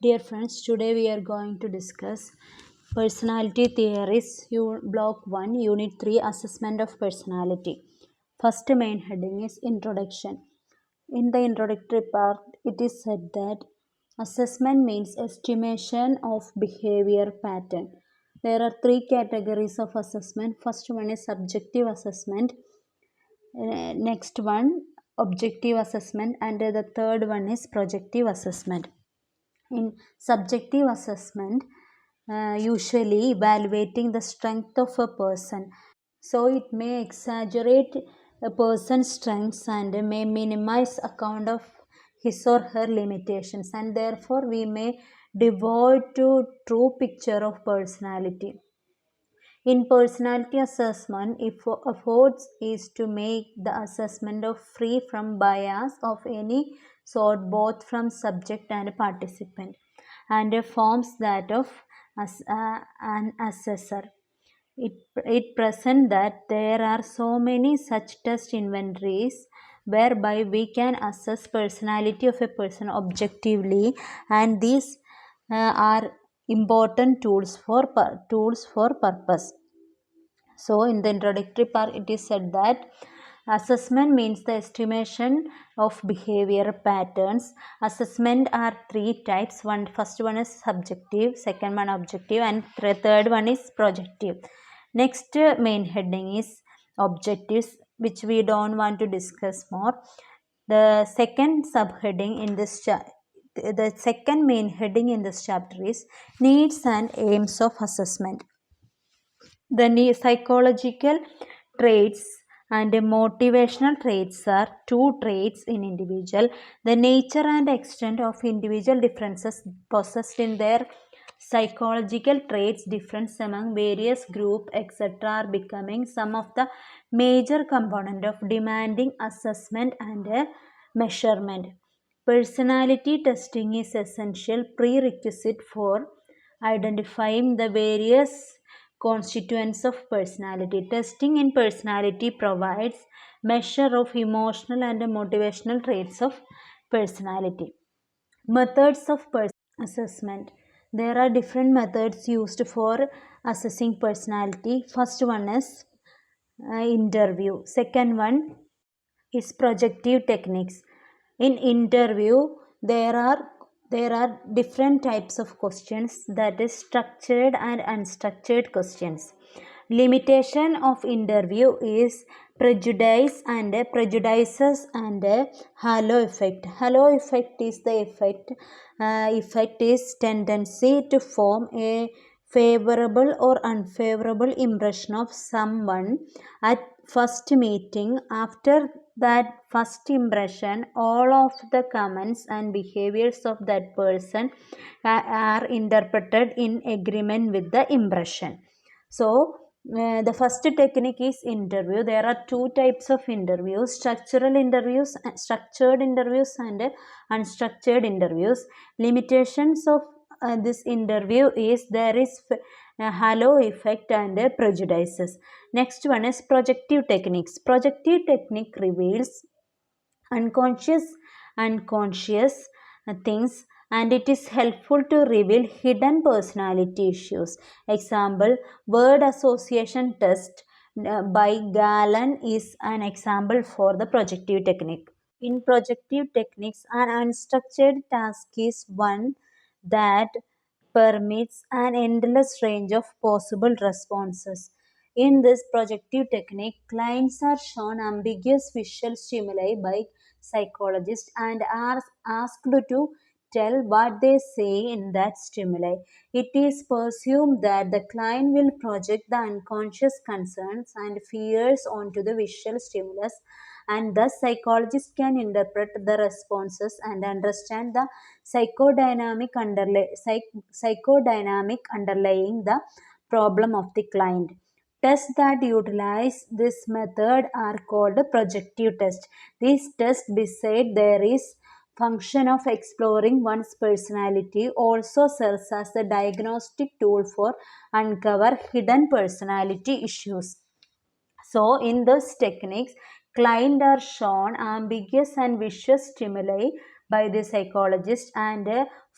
Dear friends, today we are going to discuss personality theories, block 1, unit 3, assessment of personality. First main heading is introduction. In the introductory part, it is said that assessment means estimation of behavior pattern. There are three categories of assessment. First one is subjective assessment, next one objective assessment, and the third one is projective assessment. In subjective assessment, usually evaluating the strength of a person, so it may exaggerate a person's strengths and may minimize account of his or her limitations, and therefore we may devoid to true picture of personality. In personality assessment, efforts is to make the assessment of free from bias of any sort, both from subject and participant, and forms that of an assessor. It present that there are so many such test inventories whereby we can assess personality of a person objectively, and these are important tools for purpose. So in the introductory part, it is said that assessment means the estimation of behavior patterns. Assessment are three types. First one is subjective, second one objective, and third one is projective. Next main heading is objectives, which we don't want to discuss more. The second subheading in this the second main heading in this chapter is needs and aims of assessment. The psychological traits and motivational traits are two traits in individual. The nature and extent of individual differences possessed in their psychological traits, difference among various group, etc., are becoming some of the major component of demanding assessment and measurement. Personality testing is essential prerequisite for identifying the various constituents of personality. Testing in personality provides measure of emotional and motivational traits of personality. Methods of assessment. There are different methods used for assessing personality. First one is interview. Second one is projective techniques. In interview, there are different types of questions, that is structured and unstructured questions. Limitation of interview is prejudices and halo effect. Halo effect is the effect is tendency to form a favorable or unfavorable impression of someone at first meeting. After that first impression, all of the comments and behaviors of that person are interpreted in agreement with the impression. So the first technique is interview. There are two types of interviews: structured interviews and unstructured interviews. Limitations of this interview is there is halo effect and prejudices. Next one is projective techniques. Projective technique reveals unconscious things, and it is helpful to reveal hidden personality issues. Example, word association test by Galen is an example for the projective technique. In projective techniques, an unstructured task is one that permits an endless range of possible responses. In this projective technique, clients are shown ambiguous visual stimuli by psychologists and are asked to tell what they say in that stimuli. It is presumed that the client will project the unconscious concerns and fears onto the visual stimulus, and thus psychologists can interpret the responses and understand the psychodynamic underlying the problem of the client. Tests that utilize this method are called projective tests. These tests, besides there is function of exploring one's personality, also serves as a diagnostic tool for uncover hidden personality issues. So in those techniques, clients are shown ambiguous and vicious stimuli by the psychologist, and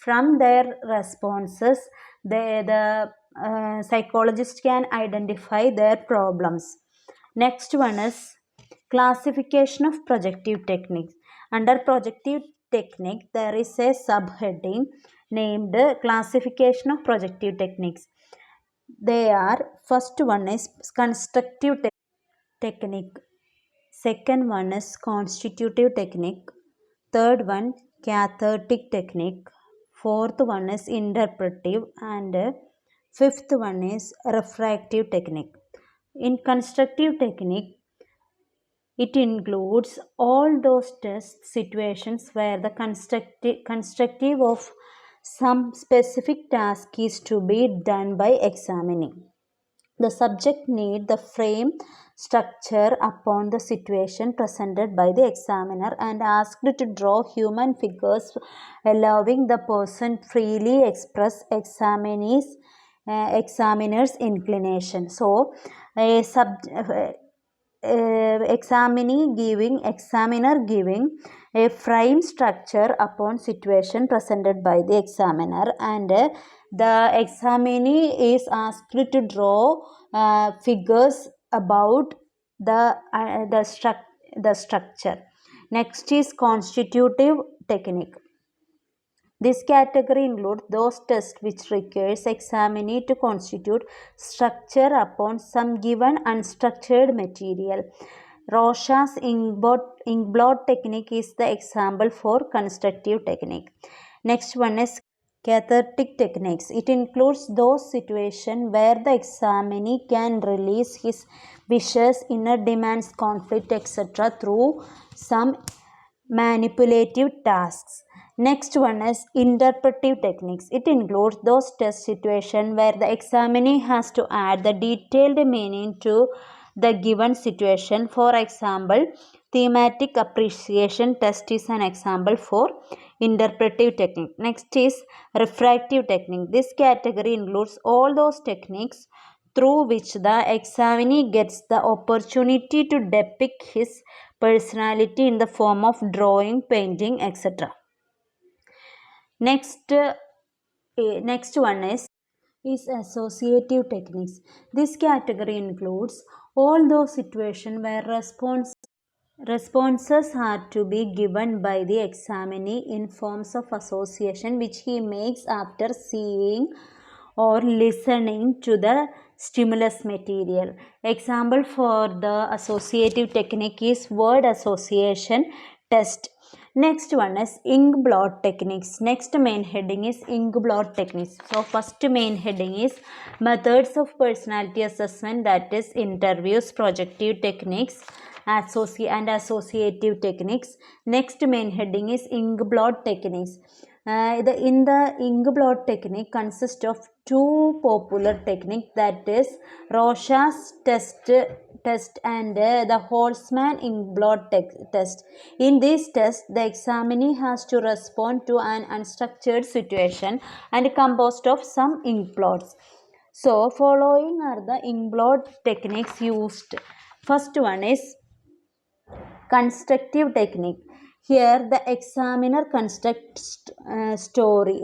From their responses, the psychologist can identify their problems. Next one is classification of projective techniques. Under projective technique, there is a subheading named classification of projective techniques. They are, first one is constructive technique, second one is constitutive technique, third one cathartic technique, fourth one is interpretive, and fifth one is refractive technique. In constructive technique, it includes all those test situations where the constructive of some specific task is to be done by examining. The subject need the frame structure upon the situation presented by the examiner and asked to draw human figures, allowing the person freely express examiner's inclination. So, a examiner giving a frame structure upon situation presented by the examiner, and the examinee is asked to draw figures about the structure. Next is constitutive technique. This category includes those tests which requires examinee to constitute structure upon some given unstructured material. Rorschach's inkblot technique is the example for constructive technique. Next one is cathartic techniques. It includes those situations where the examinee can release his wishes, inner demands, conflict, etc. through some manipulative tasks. Next one is interpretive techniques. It includes those test situations where the examinee has to add the detailed meaning to the given situation. For example, thematic appreciation test is an example for interpretive technique. Next is refractive technique. This category includes all those techniques through which the examinee gets the opportunity to depict his personality in the form of drawing, painting, etc. Next one is associative techniques. This category includes all those situations where responses are to be given by the examinee in forms of association which he makes after seeing or listening to the stimulus material. Example for the associative technique is word association test. Next one is inkblot techniques. Next main heading is inkblot techniques. So first main heading is methods of personality assessment, that is interviews, projective techniques, and associative techniques. Next main heading is inkblot techniques. In the inkblot technique consists of two popular techniques, that is Rorschach's test and the Holtzman inkblot test. In this test, the examinee has to respond to an unstructured situation and composed of some inkblots. So, following are the inkblot techniques used. First one is constructive technique. Here the examiner constructs a story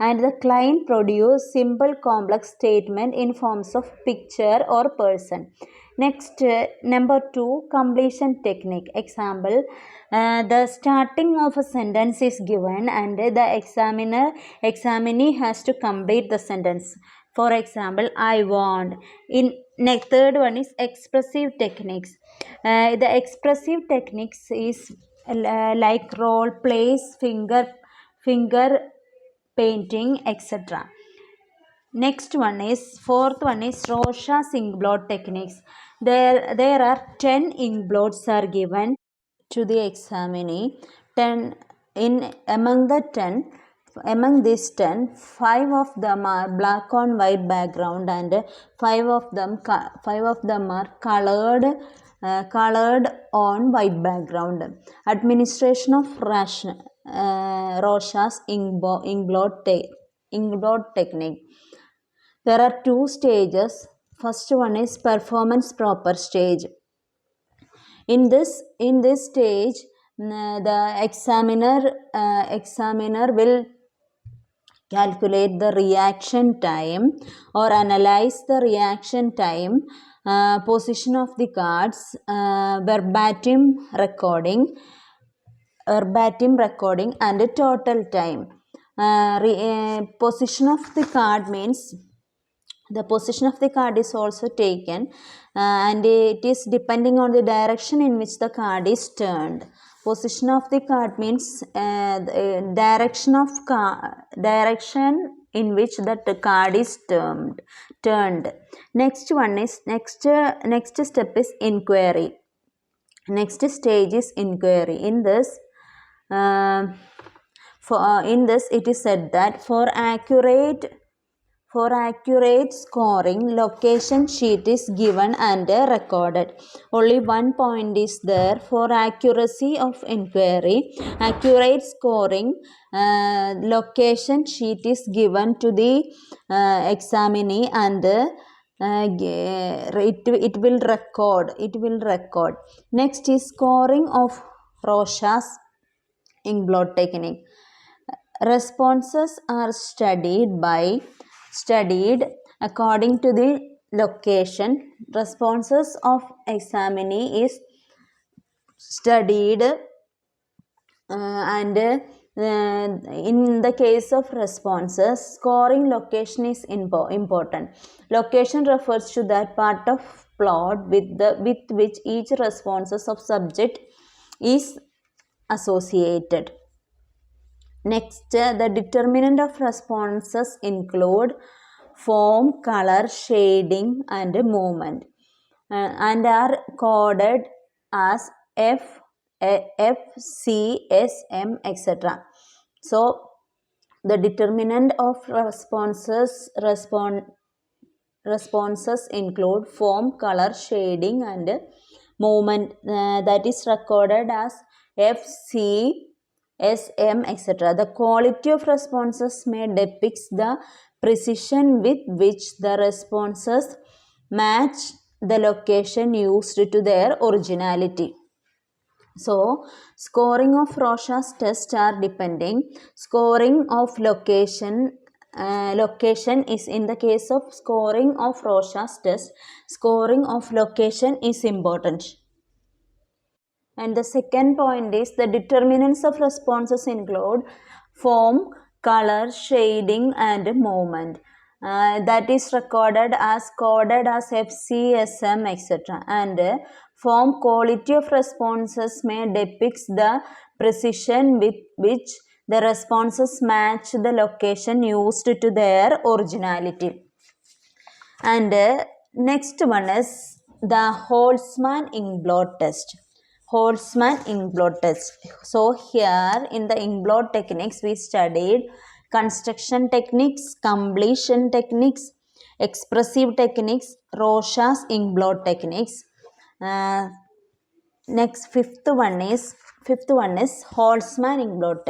and the client produce simple complex statement in forms of picture or person. Next, number 2, completion technique. Example, the starting of a sentence is given and the examinee has to complete the sentence. For example, I want. Third one is expressive techniques. The expressive techniques is like role plays, finger painting, etc. Next one is, fourth one is Rorschach's inkblot techniques. There are 10 inkblots are given to the examinee. Among these 10, 5 of them are black on white background and 5 of them are colored on white background. Administration of Rorschach's inkblot technique. There are 2 stages. First one is performance proper stage. In this stage, the examiner will calculate the reaction time or analyze the reaction time, position of the cards, verbatim recording and total time. Position of the card means the position of the card is also taken and it is depending on the direction in which the card is turned. Position of the card means direction in which that card is turned. Next step is inquiry. Next stage is inquiry. In this it is said that for accurate scoring, location sheet is given and recorded. Only one point is there for accuracy of inquiry. Accurate scoring, location sheet is given to the examinee and it will record. Next is scoring of Rorschach's inkblot technique. Responses are studied according to the location. Responses of examinee is studied and in the case of responses, scoring location is important. Location refers to that part of plot with which each responses of subject is associated. Next, the determinant of responses include form, color, shading and movement and are coded as F, C, S, M, etc. So, the determinant of responses include form, color, shading and movement that is recorded as F, C, S, M, etc. The quality of responses may depict the precision with which the responses match the location used to their originality. So, scoring of Rorschach's test are depending. Scoring of location is in the case of scoring of Rorschach's test. Scoring of location is important. And the second point is the determinants of responses include form, color, shading and movement. That is coded as FCSM, etc. And form, quality of responses may depict the precision with which the responses match the location used to their originality. And next one is the Holtzman inkblot test. Holtzman inkblot test. So here in the inkblot techniques we studied construction techniques, completion techniques, expressive techniques, Rorschach's inkblot techniques. Next fifth one is Holtzman inkblot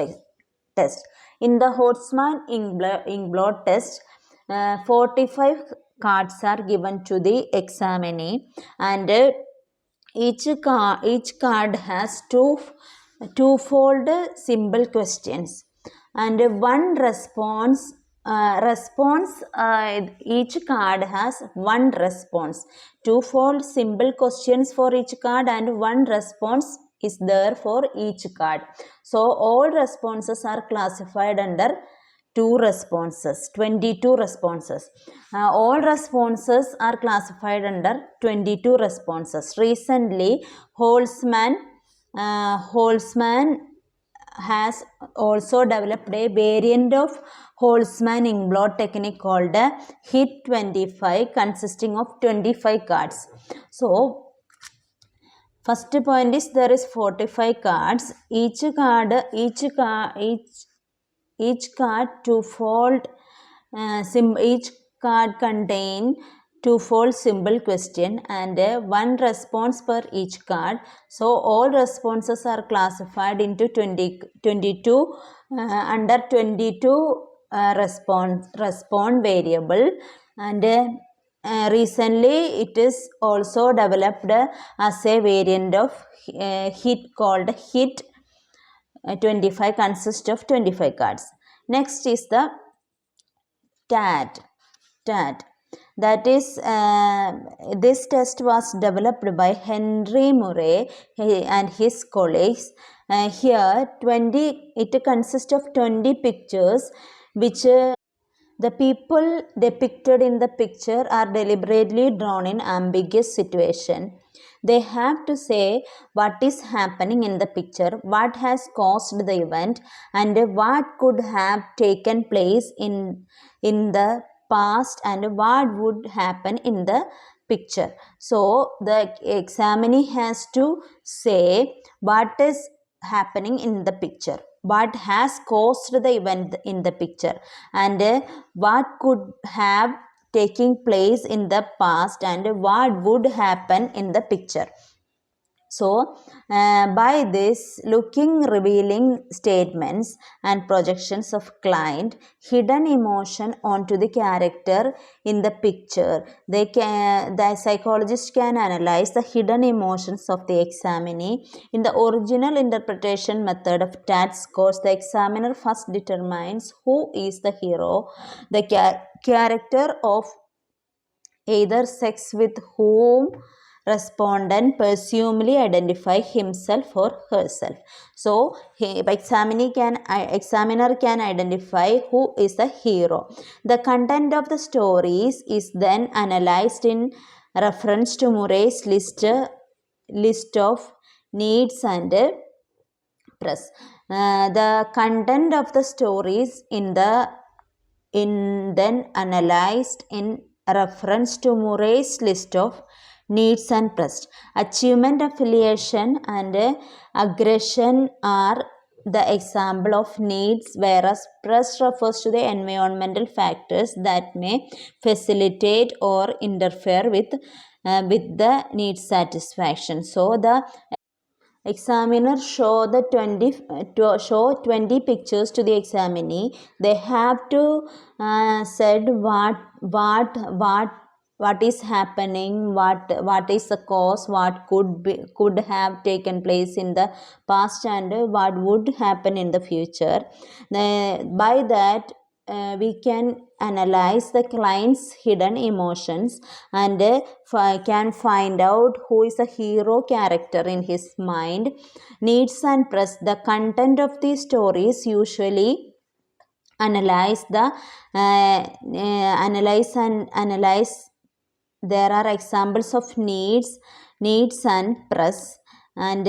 test. In the Holtzman inkblot test, 45 cards are given to the examinee and each card has twofold simple questions and one response. Each card has one response. Twofold simple questions for each card and one response is there for each card. So all responses are classified under 22 responses. All responses are classified under 22 responses. Recently, Holtzman has also developed a variant of Holtzman inkblot technique called HIT 25 consisting of 25 cards. So, first point is there is 45 cards. Each card twofold each card contain twofold simple question and one response per each card. So all responses are classified into 22 under 22 respond variable and recently it is also developed as a variant of HIT called HIT 25 consists of 25 cards. Next is the TAT. TAT. That is, this test was developed by Henry Murray and his colleagues. Here, it consists of 20 pictures which the people depicted in the picture are deliberately drawn in ambiguous situation. They have to say what is happening in the picture, what has caused the event, and what could have taken place in the past and what would happen in the picture. So the examinee has to say what is happening in the picture, what has caused the event in the picture, and what could have taking place in the past and what would happen in the picture. So, by this, looking, revealing statements and projections of client, hidden emotion onto the character in the picture, the psychologist can analyze the hidden emotions of the examinee. In the original interpretation method of TAT scores, the examiner first determines who is the hero, the character of either sex with whom respondent presumably identify himself or herself. So, examiner can identify who is the hero. The content of the stories is then analyzed in reference to Murray's list of needs and press. The content of the stories then analyzed in reference to Murray's list of needs and pressed. Achievement, affiliation, and aggression are the example of needs, whereas press refers to the environmental factors that may facilitate or interfere with the need satisfaction. So the examiner show 20 pictures to the examinee. They have to said what is happening, what is the cause, what could have taken place in the past, and what would happen in the future. By that, we can analyze the client's hidden emotions and can find out who is the hero character in his mind. Needs and press. The content of the stories usually analyze. There are examples of needs and press, and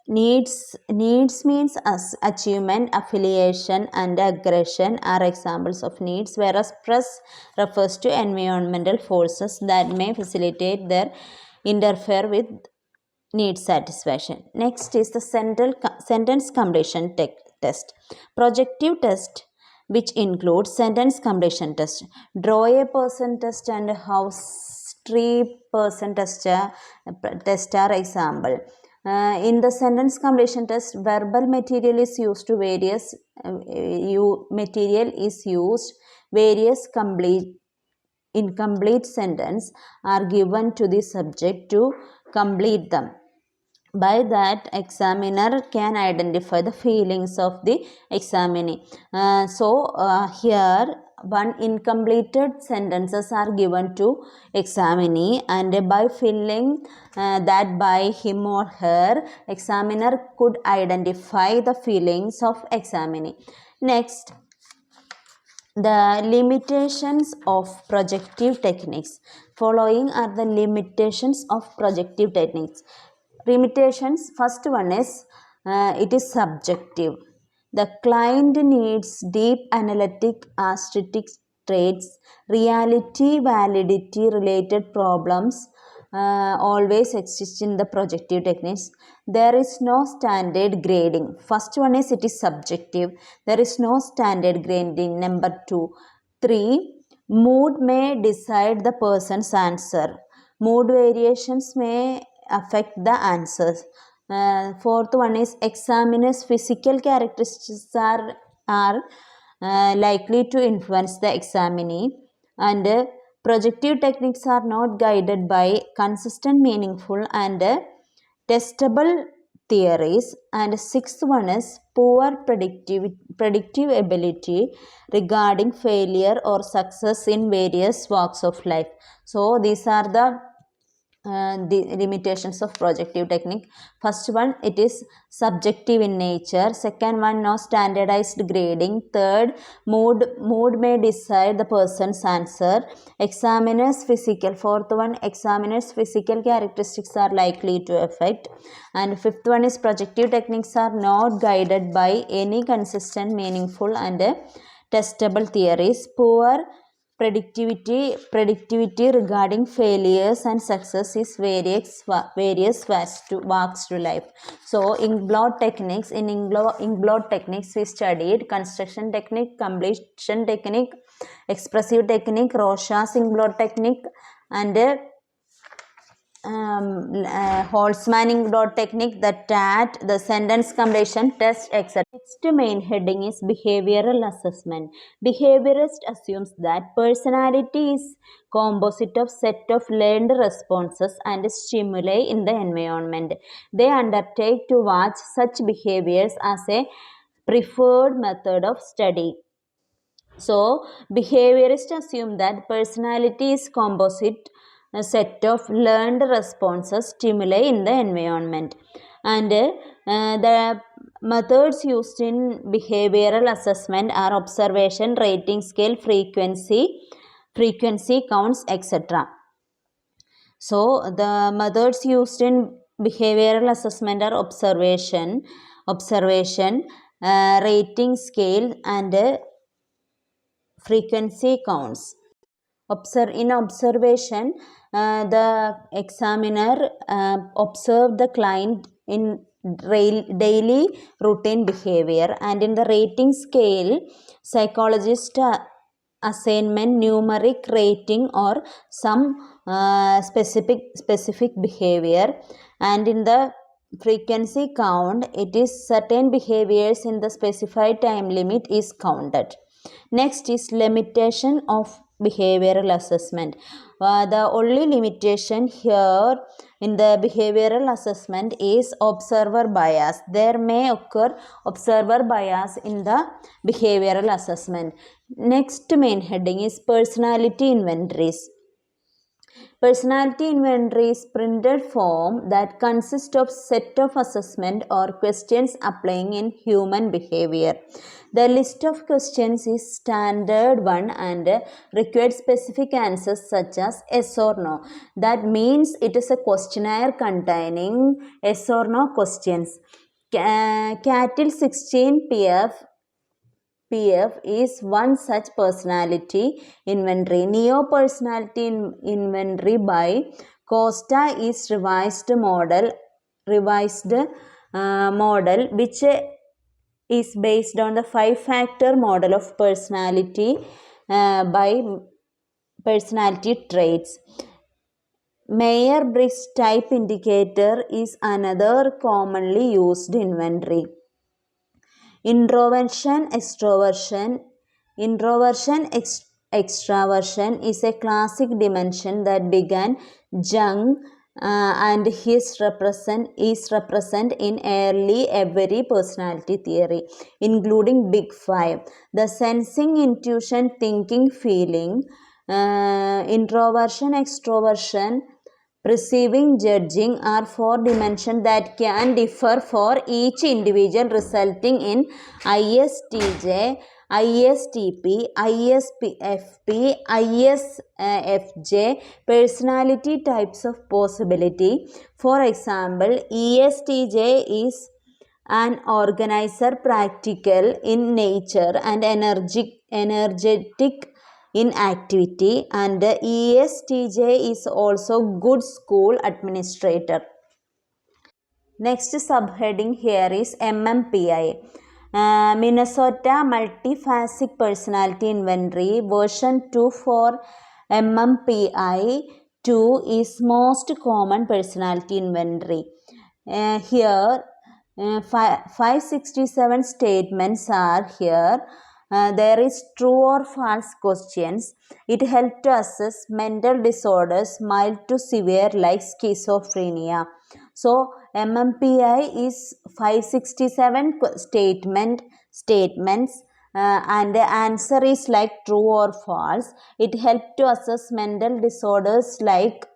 needs means achievement, affiliation, and aggression are examples of needs, whereas press refers to environmental forces that may facilitate their interfere with need satisfaction. Next is the sentence completion test. Projective test, which includes sentence completion test, draw a person test, and house tree person test are example. In the sentence completion test, verbal material is used to various incomplete sentence are given to the subject to complete them. By that, examiner can identify the feelings of the examinee. Here one incompleted sentences are given to examinee, and by filling that by him or her, examiner could identify the feelings of examinee. Next, the limitations of projective techniques. Following are the limitations of projective techniques. Limitations, first one is it is subjective. The client needs deep analytic aesthetic traits, reality validity related problems always exist in the projective techniques. There is no standard grading. First one is it is subjective. There is no standard grading. Number 2. 3. Mood may decide the person's answer. Mood variations may affect the answers. Fourth one is examiner's physical characteristics are likely to influence the examinee, and projective techniques are not guided by consistent, meaningful, and testable theories, and sixth one is poor predictive ability regarding failure or success in various walks of life. So these are the limitations of projective technique. First one, it is subjective in nature. Second one, no standardized grading. Third, mood may decide the person's answer. Examiner's physical. Fourth one, examiner's physical characteristics are likely to affect. And fifth one is projective techniques are not guided by any consistent, meaningful and testable theories. Poor predictivity regarding failures and success is various walks to life. So inkblot techniques, in inkblot techniques we studied construction technique, completion technique, expressive technique, Rorschach's inkblot technique, and Holtzman inkblot technique, the TAT, the sentence completion test, etc. Next main heading is behavioral assessment. Behaviorist assumes that personality is composite of set of learned responses and stimuli in the environment. They undertake to watch such behaviors as a preferred method of study. So, behaviorists assume that personality is composite a set of learned responses, stimuli in the environment. And the methods used in behavioral assessment are observation, rating scale, frequency counts, etc. So, the methods used in behavioral assessment are observation, rating scale, and frequency counts. In observation, the examiner observed the client in daily routine behavior, and in the rating scale, psychologist assignment numeric rating or some specific behavior, and in the frequency count, it is certain behaviors in the specified time limit is counted. Next is limitation of behavioral assessment. The only limitation here in the behavioral assessment is observer bias. There may occur observer bias in the behavioral assessment. Next main heading is personality inventories. Personality inventory is printed form that consists of set of assessment or questions applying in human behavior. The list of questions is standard one and requires specific answers such as yes or no. That means it is a questionnaire containing yes or no questions. CATIL 16 PF is one such personality inventory. Neo personality inventory by Costa is revised model which is based on the 5-factor model of personality by personality traits. Myers-Briggs type indicator is another commonly used inventory. Introversion, extraversion is a classic dimension that began Jung and is represent in early every personality theory, including Big Five. The sensing, intuition, thinking, feeling, introversion, extroversion, perceiving, judging are 4 dimensions that can differ for each individual, resulting in ISTJ, ISTP, ISFP, ISFJ personality types of possibility. For example, ESTJ is an organizer, practical in nature and energetic in activity, and the ESTJ is also good school administrator. Next subheading here is MMPI. Minnesota Multiphasic Personality Inventory version 2 for MMPI 2 is most common personality inventory. Here 567 statements are here. There is true or false questions. It helps to assess mental disorders mild to severe like schizophrenia. So MMPI is 567 statements and the answer is like true or false. It helps to assess mental disorders like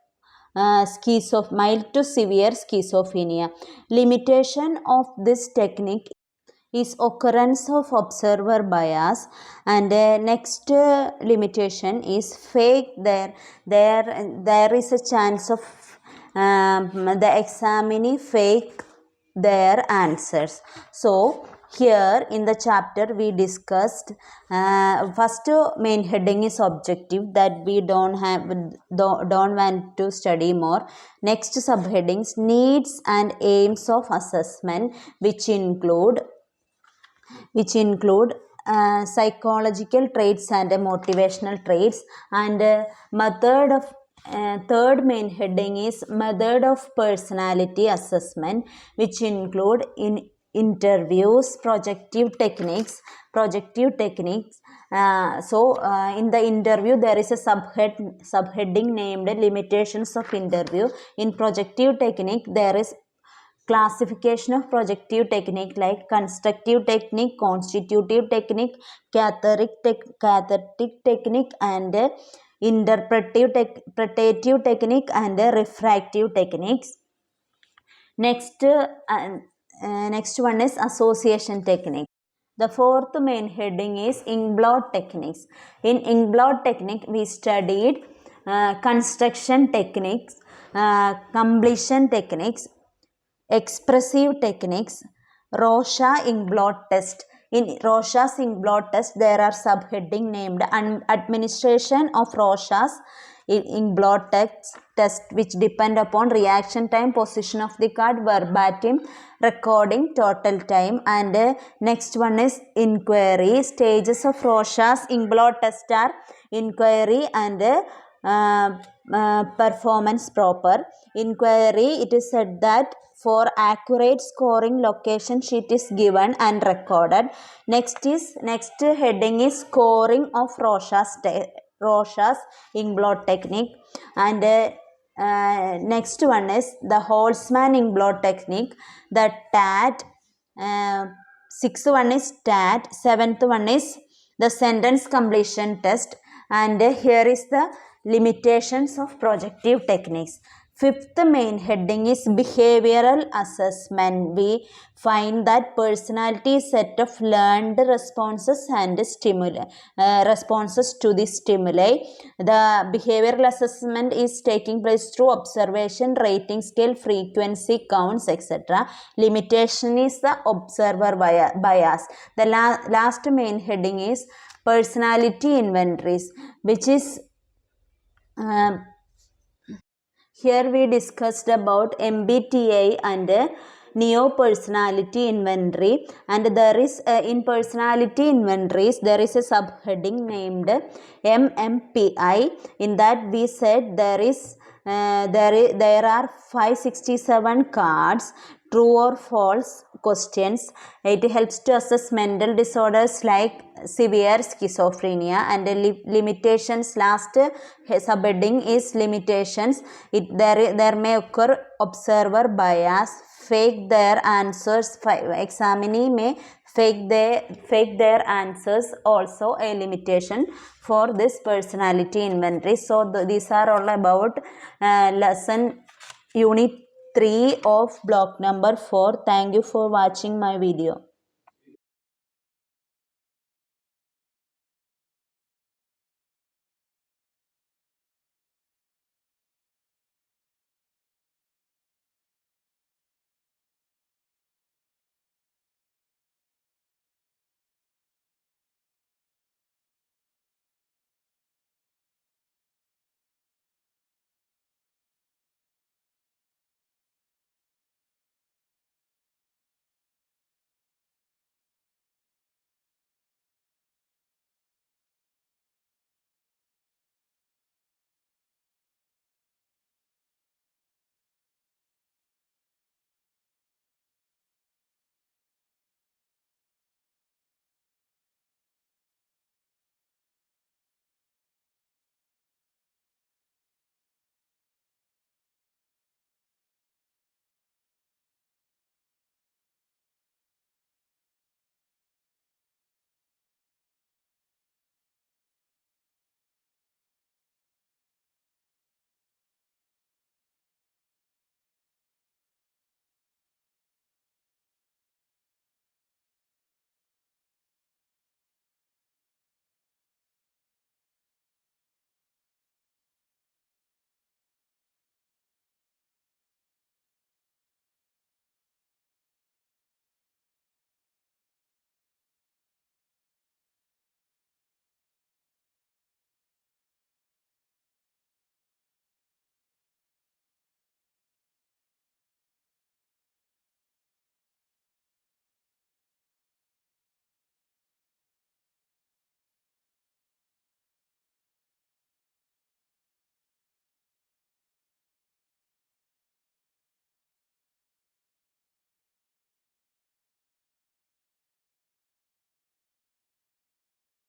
mild to severe schizophrenia. Limitation of this technique is occurrence of observer bias, and next limitation is fake. There is a chance of the examinee fake their answers. So here in the chapter we discussed first main heading is objective, that we don't want to study more. Next subheadings needs and aims of assessment, which include psychological traits and motivational traits, and method of third main heading is method of personality assessment, which include in interviews, projective techniques. In the interview there is a subheading named limitations of interview. In projective technique there is classification of projective technique like constructive technique, constitutive technique, cathartic technique, and interpretative technique, and refractive techniques. Next one is association technique. The fourth main heading is inkblot techniques. In inkblot technique we studied construction techniques, completion techniques, expressive techniques, Rorschach inkblot test. In Rorschach's inkblot test, there are subheading named administration of Rorschach's inkblot test, which depend upon reaction time, position of the card, verbatim recording, total time, and next one is inquiry. Stages of Rorschach's inkblot test are inquiry and performance proper. Inquiry, it is said that for accurate scoring, location sheet is given and recorded. Next heading is scoring of Rorschach's inkblot technique, and next one is the Holtzman inkblot technique. The TAT, sixth one is TAT, seventh one is the sentence completion test, and here is the limitations of projective techniques. Fifth main heading is behavioral assessment. We find that personality is set of learned responses and responses to the stimuli. The behavioral assessment is taking place through observation, rating scale, frequency counts, etc. Limitation is the observer bias. The last main heading is personality inventories, which is here we discussed about MBTI and Neo Personality Inventory, and there is in personality inventories there is a subheading named MMPI. In that we said there are 567 cards, true or false questions. It helps to assess mental disorders like severe schizophrenia, and limitations. Last subheading is limitations. There may occur observer bias, fake their answers. Examinee may fake their answers, also a limitation for this personality inventory. So these are all about lesson unit 3 of block number 4. Thank you for watching my video.